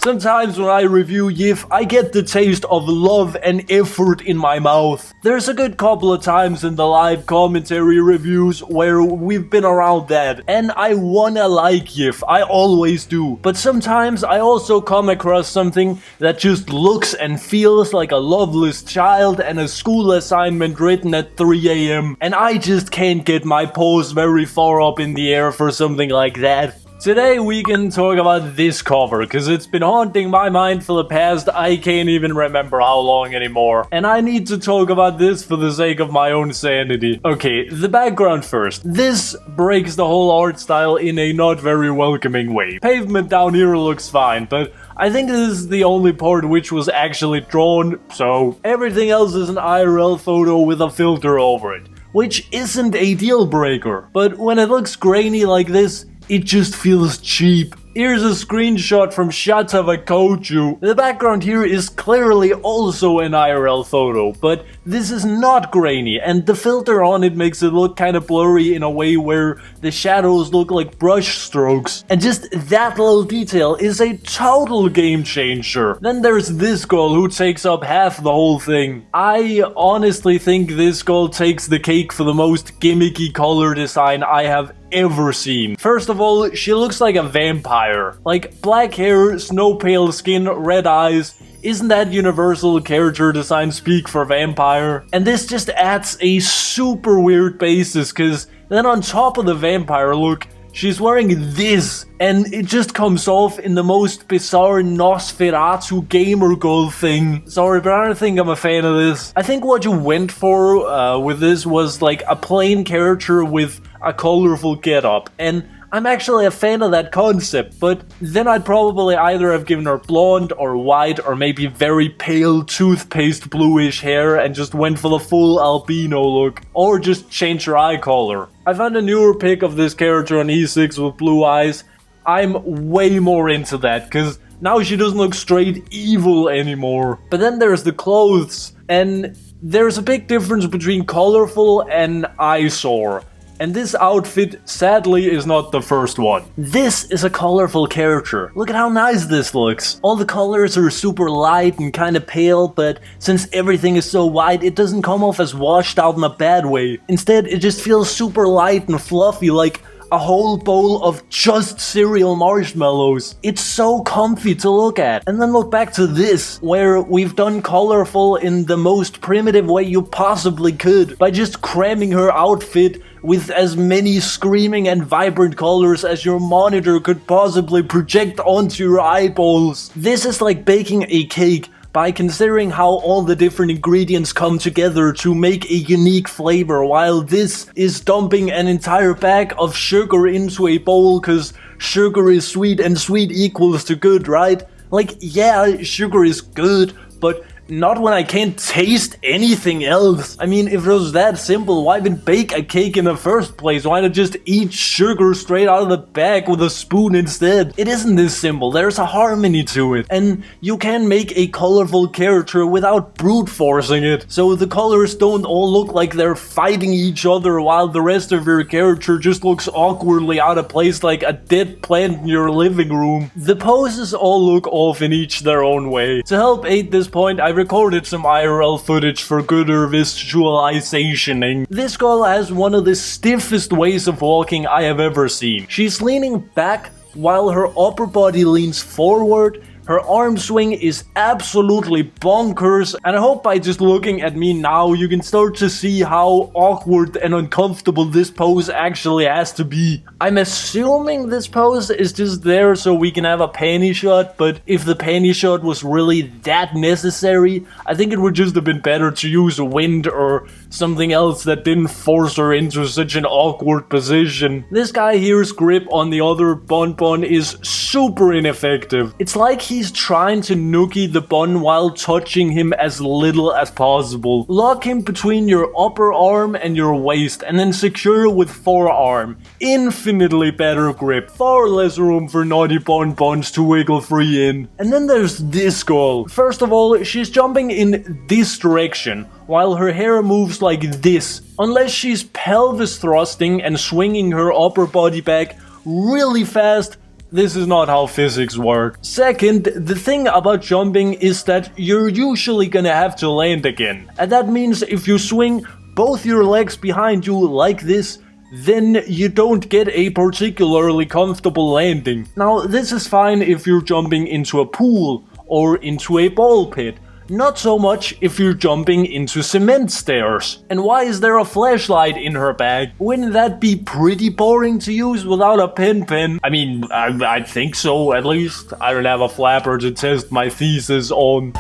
Sometimes when I review yiff, I get the taste of love and effort in my mouth. There's a good couple of times in the live commentary reviews where we've been around that, and I wanna like yiff, I always do. But sometimes I also come across something that just looks and feels like a loveless child and a school assignment written at 3 AM, and I just can't get my paws very far up in the air for something like that. Today we can talk about this cover, cause it's been haunting my mind for the past I can't even remember how long anymore. And I need to talk about this for the sake of my own sanity. Okay, the background first. This breaks the whole art style in a not very welcoming way. Pavement down here looks fine, but I think this is the only part which was actually drawn, so everything else is an IRL photo with a filter over it, which isn't a deal breaker. But when it looks grainy like this, it just feels cheap. Here's a screenshot from Shatawakoju. The background here is clearly also an IRL photo, but this is not grainy, and the filter on it makes it look kind of blurry in a way where the shadows look like brush strokes. And just that little detail is a total game changer. Then there's this girl who takes up half the whole thing. I honestly think this girl takes the cake for the most gimmicky color design I have ever seen. First of all, she looks like a vampire. Like, black hair, snow pale skin, red eyes. Isn't that universal character design speak for vampire? And this just adds a super weird basis, cause then on top of the vampire look, she's wearing this, and it just comes off in the most bizarre Nosferatu gamer girl thing. Sorry, but I don't think I'm a fan of this. I think what you went for with this was like a plain character with a colorful getup, and I'm actually a fan of that concept, but then I'd probably either have given her blonde or white or maybe very pale toothpaste bluish hair and just went for the full albino look, or just change her eye color. I found a newer pic of this character on E6 with blue eyes. I'm way more into that, cause now she doesn't look straight evil anymore. But then there's the clothes, and there's a big difference between colorful and eyesore. And this outfit, sadly, is not the first one. This is a colorful character. Look at how nice this looks. All the colors are super light and kinda pale, but since everything is so white, it doesn't come off as washed out in a bad way. Instead, it just feels super light and fluffy, like a whole bowl of just cereal marshmallows. It's so comfy to look at. And then look back to this, where we've done colorful in the most primitive way you possibly could, by just cramming her outfit with as many screaming and vibrant colors as your monitor could possibly project onto your eyeballs. This is like baking a cake by considering how all the different ingredients come together to make a unique flavor, while this is dumping an entire bag of sugar into a bowl cause sugar is sweet and sweet equals to good, right? Like, yeah, sugar is good, but not when I can't taste anything else. I mean, if it was that simple, why even bake a cake in the first place? Why not just eat sugar straight out of the bag with a spoon instead? It isn't this simple. There's a harmony to it. And you can make a colorful character without brute forcing it. So the colors don't all look like they're fighting each other while the rest of your character just looks awkwardly out of place like a dead plant in your living room. The poses all look off in each their own way. To help aid this point, I recorded some IRL footage for gooder visualizationing. This girl has one of the stiffest ways of walking I have ever seen. She's leaning back while her upper body leans forward. Her arm swing is absolutely bonkers, and I hope by just looking at me now you can start to see how awkward and uncomfortable this pose actually has to be. I'm assuming this pose is just there so we can have a panty shot, but if the panty shot was really that necessary, I think it would just have been better to use wind or something else that didn't force her into such an awkward position. This guy here's grip on the other bun is super ineffective. It's like he's trying to nookie the bun while touching him as little as possible. Lock him between your upper arm and your waist and then secure with forearm. Infinitely better grip. Far less room for naughty buns to wiggle free in. And then there's this girl. First of all, she's jumping in this direction while her hair moves like this. Unless she's pelvis thrusting and swinging her upper body back really fast, This is not how physics work. Second, the thing about jumping is that you're usually gonna have to land again. And that means if you swing both your legs behind you like this, then you don't get a particularly comfortable landing. Now, this is fine if you're jumping into a pool or into a ball pit. Not so much if you're jumping into cement stairs. And why is there a flashlight in her bag? Wouldn't that be pretty boring to use without a pen? I mean, I think so, at least. I don't have a flapper to test my thesis on.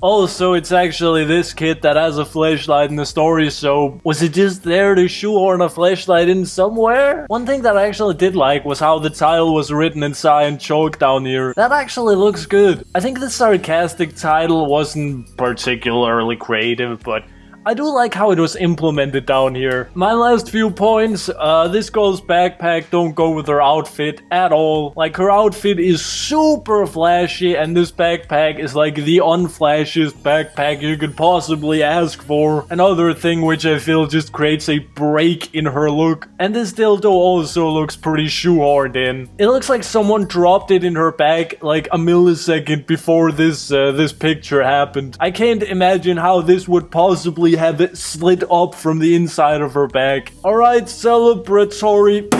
Also, it's actually this kid that has a flashlight in the story, so was it just there to shoehorn a flashlight in somewhere? One thing that I actually did like was how the title was written in cyan chalk down here. That actually looks good. I think the sarcastic title wasn't particularly creative, but I do like how it was implemented down here. My last few points, this girl's backpack don't go with her outfit at all. Like, her outfit is super flashy, and this backpack is like the unflashiest backpack you could possibly ask for. Another thing which I feel just creates a break in her look. And this dildo also looks pretty shoehorned in. It looks like someone dropped it in her bag like a millisecond before this picture happened. I can't imagine how this would possibly have it slid up from the inside of her bag. Alright, celebratory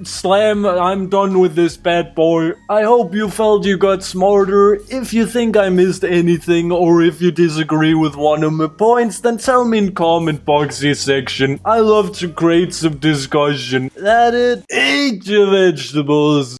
slam, I'm done with this bad boy. I hope you felt you got smarter. If you think I missed anything or if you disagree with one of my points, then tell me in comment boxy section. I love to create some discussion. That it? Eat your vegetables.